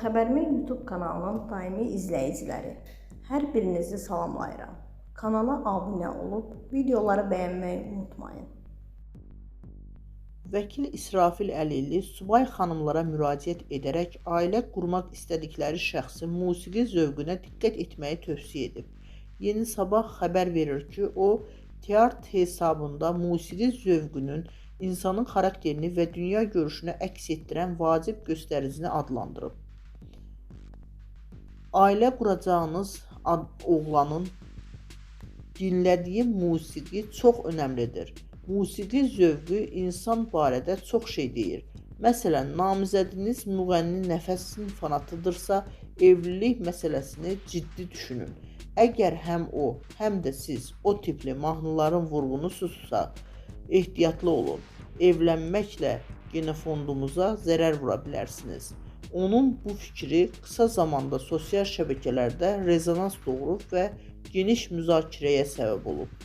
Xəbərmi YouTube kanalının daimi izləyiciləri, hər birinizi salamlayıram. Kanala abunə olub, videoları bəyənməyi unutmayın. Vəkil İsrafil Əlili subay xanımlara müraciət edərək ailə qurmaq istədikləri şəxsin musiqi zövqünə diqqət etməyi tövsiyə edib. Yeni Sabah xəbər verir ki, o, teatr hesabında musiqi zövqünün insanın xarakterini və dünya görüşünü əks etdirən vacib göstəricisini adlandırıb. Ailə quracağınız oğlanın dinlədiyi musiqi çox önəmlidir. Musiqi zövqü insan barədə çox şey deyir. Məsələn, namizədiniz müğənni nəfəsin fanatıdırsa, evlilik məsələsini ciddi düşünün. Əgər həm o, həm də siz o tipli mahnıların vurğunusunuzsa, ehtiyatlı olun. Evlənməklə genofondumuza zərər vura bilərsiniz. Onun bu fikri qısa zamanda sosial şəbəkələrdə rezonans doğurub və geniş müzakirəyə səbəb olub.